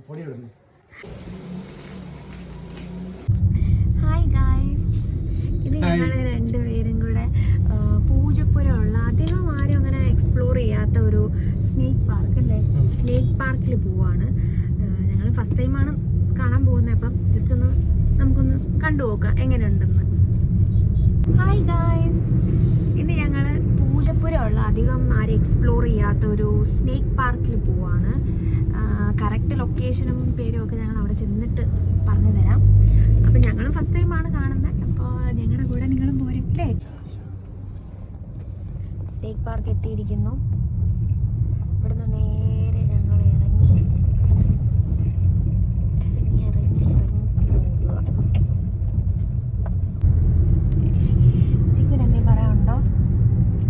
Hi guys, ഇത് ഞങ്ങൾ രണ്ടുപേരും കൂടെ പൂജപ്പുരമുള്ള അധികം ആരും അങ്ങനെ എക്സ്പ്ലോർ ചെയ്യാത്ത ഒരു സ്നേക്ക് പാർക്ക് അല്ലേ, സ്നേക്ക് പാർക്കിൽ പോവാണ്. ഞങ്ങൾ ഫസ്റ്റ് ടൈമാണ് കാണാൻ പോകുന്നത്. അപ്പം ജസ്റ്റ് ഒന്ന് നമുക്കൊന്ന് കണ്ടു നോക്കാം എങ്ങനെയുണ്ടെന്ന്. ഹായ് ഗായ്സ്, ഇത് ഞങ്ങൾ പൂജപ്പുരമുള്ള അധികം ആരും എക്സ്പ്ലോർ ചെയ്യാത്ത ഒരു സ്നേക്ക് പാർക്കിൽ പോവാണ്. കറക്റ്റ് ലൊക്കേഷനും പേരും ഒക്കെ ഞങ്ങൾ അവിടെ ചെന്നിട്ട് പറഞ്ഞു തരാം. അപ്പം ഞങ്ങളും ഫസ്റ്റ് ടൈമാണ് കാണുന്നത്. അപ്പോൾ ഞങ്ങളുടെ കൂടെ നിങ്ങളും പോരല്ലേ. സ്നേക്ക് പാർക്ക് എത്തിയിരിക്കുന്നു. ഇവിടുന്ന് നേരെ ഞങ്ങൾ ഇറങ്ങി പോവുക. ചിക്കുൻ എന്തേ പറയാനുണ്ടോ?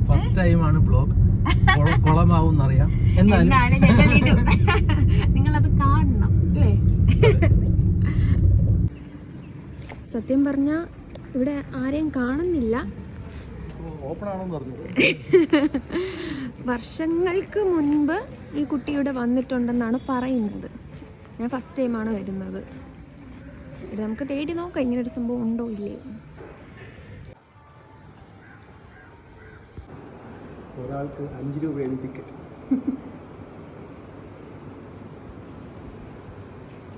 ഫസ്റ്റ് ടൈമാണ് ബ്ലോഗ്, കുളമാവും എന്നറിയാം. നിങ്ങളത് കാണണം അല്ലേ? സത്യം പറഞ്ഞ ഇവിടെ ആരെയും കാണുന്നില്ല. വർഷങ്ങൾക്ക് മുൻപ് ഈ കുട്ടി ഇവിടെ വന്നിട്ടുണ്ടെന്നാണ് പറയുന്നത്. ഞാൻ ഫസ്റ്റ് ടൈമാണ് വരുന്നത്. ഇത് നമുക്ക് തേടി നോക്കാം ഇങ്ങനെ ഒരു സംഭവം ഉണ്ടോ ഇല്ലേ. ഒരാൾക്ക് 5 രൂപയാണ് ടിക്കറ്റ്.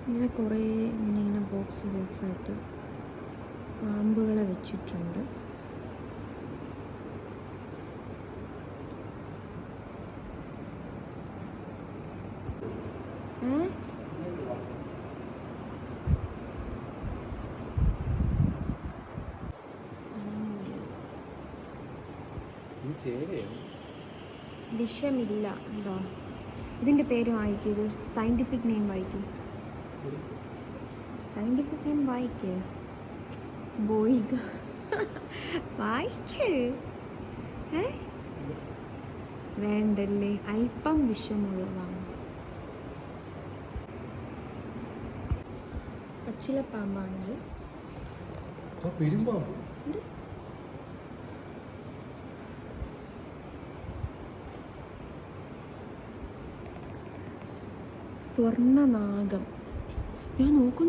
ഇങ്ങനെ കുറേ ഇങ്ങനെ ബോക്സ് ആയിട്ട് പാമ്പുകളെ വെച്ചിട്ടുണ്ട്. വിഷമില്ല ഉണ്ടോ? ഇതിൻ്റെ പേര് വായിക്കും. ഇത് സയൻറ്റിഫിക് നെയിം വായിക്കും. സയൻറ്റിഫിക് നെയിം വായിക്ക്. ബോയിക വായിക്ക്. വേണ്ടല്ലേ, അല്പം വിഷമുള്ളതാണ്. പച്ചിലപ്പാമ്പാണിത്. സ്വർണ്ണനാഗം. ഞാൻ നോക്ക്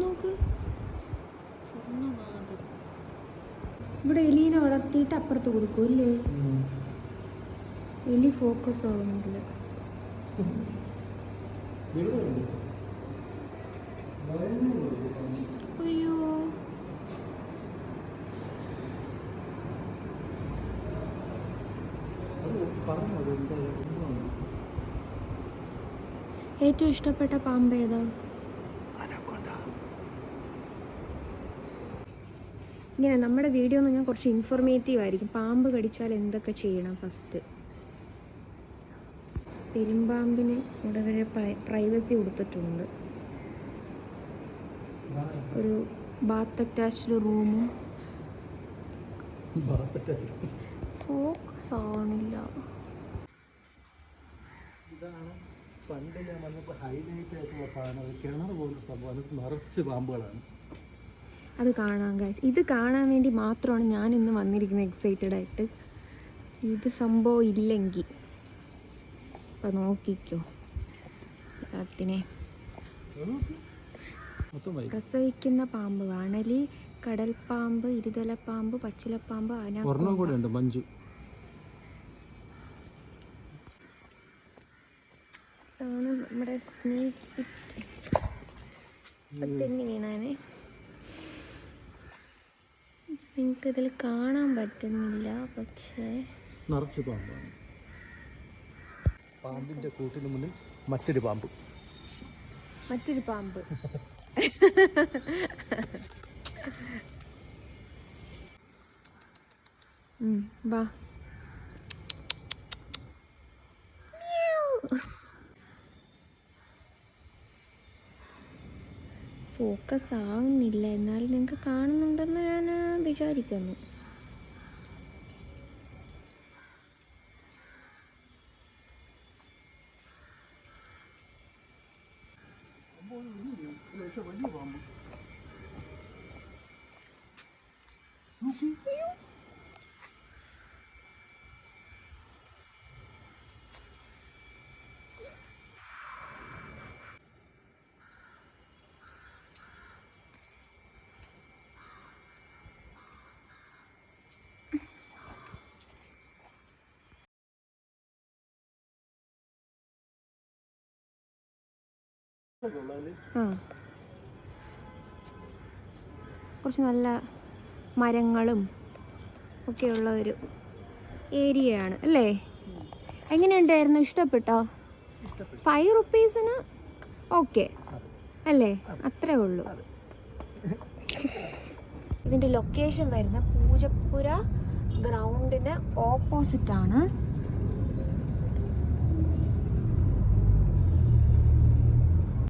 സ്വർണ്ണനാഗം. ഇവിടെ എലീനെ വളർത്തിയിട്ട് അപ്പുറത്ത് കൊടുക്കും ഇല്ലേ? എലി ഫോക്കസ് ആവുന്നില്ല. അയ്യോ, ഏറ്റവും ഇഷ്ടപ്പെട്ട പാമ്പ് ഏതാ? ഇങ്ങനെ നമ്മുടെ വീഡിയോ എന്ന് പറഞ്ഞാൽ കുറച്ച് ഇൻഫോർമേറ്റീവ് ആയിരിക്കും. പാമ്പ് കടിച്ചാൽ എന്തൊക്കെ ചെയ്യണം ഫസ്റ്റ്. പെരുമ്പാമ്പിന് ഇവിടെ വരെ പ്രൈവസി കൊടുത്തിട്ടുണ്ട്. ഒരു ബാത്ത് അറ്റാച്ച്ഡ് റൂമും. ഫോക്കസ് ആവണില്ല. ഇതാണ് പണ്ട് ഞാൻ വന്നപ്പോൾ ഹൈലൈറ്റ് ആയിട്ടുള്ള സാധനം. കിണർ പോകുന്ന സംഭവം, അത് നിറച്ച് പാമ്പുകളാണ്. അത് കാണാം ഗൈസ്. ഇത് കാണാൻ വേണ്ടി മാത്രമാണ് ഞാൻ ഇന്ന് വന്നിരിക്കുന്നത് എക്സൈറ്റഡ് ആയിട്ട്. ഇത് സംഭവം ഇല്ലെങ്കിൽ അപ്പം നോക്കിക്കോ. അതിനെ പ്രസവിക്കുന്ന പാമ്പ്, അണലി, കടൽപ്പാമ്പ്, ഇരുതലപ്പാമ്പ്, പച്ചിലപ്പാമ്പ്, അനാക്കോണ്ട, മഞ്ജു. ഇതാണ് നമ്മുടെ സ്നേക്ക് തെന്നി വീണാനെ. നിങ്ങൾക്കിതിൽ കാണാൻ പറ്റുന്നില്ല, പക്ഷേ നിറച്ച് പാമ്പാണ്. പാമ്പിന്റെ കൂട്ടിന് മുന്നിൽ മറ്റൊരു പാമ്പ്. വാ. ഫോക്കസ് ആവുന്നില്ല, എന്നാലും നിങ്ങൾക്ക് കാണുന്നുണ്ടെന്ന് ഞാൻ വിചാരിക്കുന്നു. വലിയ പാമ്പ്. ആ കുറച്ച് നല്ല മരങ്ങളും ഒക്കെയുള്ള ഒരു ഏരിയയാണ് അല്ലേ? എങ്ങനെയുണ്ടായിരുന്നു? ഇഷ്ടപ്പെട്ടോ? 5 റുപ്പീസിന് ഓക്കെ അല്ലേ? അത്രേ ഉള്ളൂ. ഇതിൻ്റെ ലൊക്കേഷൻ വരുന്ന പൂജപ്പുര ഗ്രൗണ്ടിന് ഓപ്പോസിറ്റ് ആണ്.